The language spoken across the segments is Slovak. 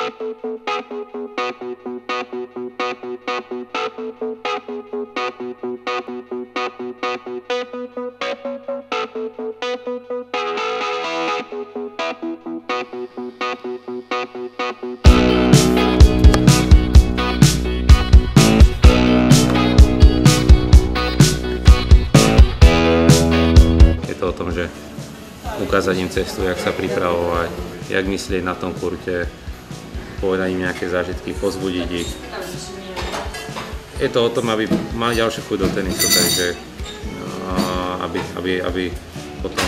O tom, že ukázať im cestu, jak sa pripravovať, jak myslieť na tom kurte, povedať im nejaké zážitky, pozbudiť ich. Je to o tom, aby mali ďalšiu chuť do tenisu, takže aby potom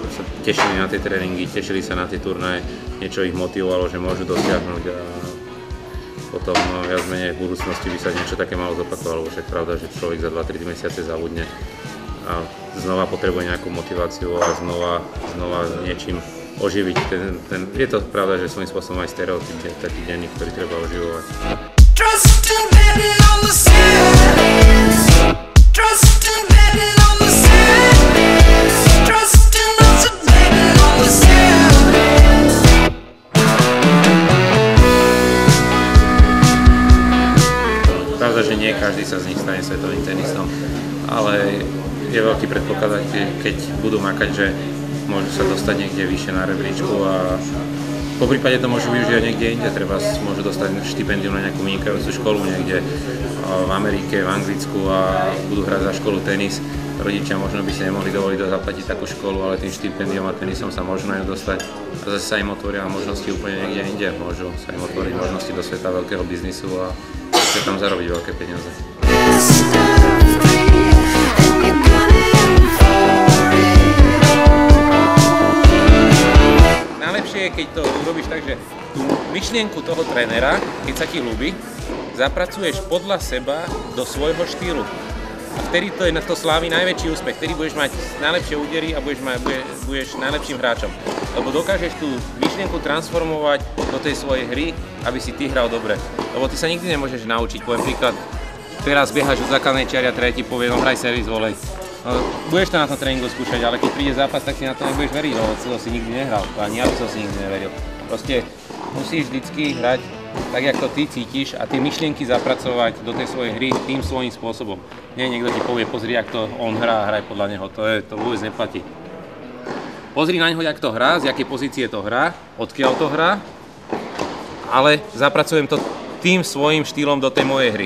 sa tešili na tie tréningy, tešili sa na tie turnaje, niečo ich motivovalo, že môžu dosiahnuť a potom viac menej v budúcnosti by sa niečo také malo zopakovalo, však pravda, že človek za 2-3 mesiace zabudne a znova potrebuje nejakú motiváciu a znova niečím oživiť. Je to pravda, že svojím spôsobom aj stereotyp, taký denník, ktorý treba oživovať. Pravda, že nie každý sa z nich stane svetovým tenistom, ale je veľký predpoklad, keď budú makať, že môžu sa dostať niekde vyššie na rebríčku a po prípade to môžu využiť niekde inde, treba môžu dostať štipendium na nejakú vynikajúcu školu niekde v Amerike, v Anglicku a budú hrať za školu tenis. Rodičia možno by si nemohli dovoliť zaplatiť takú školu, ale tým štipendiom a tenisom sa môžu na ňu dostať a zase sa im otvoria možnosti úplne niekde inde, môžu sa im otvoriť možnosti do sveta veľkého biznisu a chce tam zarobiť veľké peniaze. Najlepšie je, keď to urobíš tak, že tú myšlienku toho trénera, keď sa ti ľúbi, zapracuješ podľa seba do svojho štýlu. A vtedy to slávi najväčší úspech, vtedy budeš mať najlepšie údery a budeš najlepším hráčom. Lebo dokážeš tú myšlienku transformovať do tej svojej hry, aby si ty hral dobre. Lebo ty sa nikdy nemôžeš naučiť, poviem príklad, teraz biehaš od základnej čiary a tretí povie, no hraj servis, volej. No, budeš to na tom tréningu skúšať, ale keď príde zápas, tak si na to nebudeš veriť, lebo to si nikdy nehral, ani ja by som si nikdy neveril. Proste musíš vždycky hrať tak, jak to ty cítiš a tie myšlienky zapracovať do tej svojej hry tým svojím spôsobom. Nie, niekto ti povie, pozri, jak to on hrá, hraj podľa neho, to vôbec neplatí. Pozri na neho, jak to hrá, z jakej pozície to hrá, odkiaľ to hrá, ale zapracujem to tým svojím štýlom do tej mojej hry.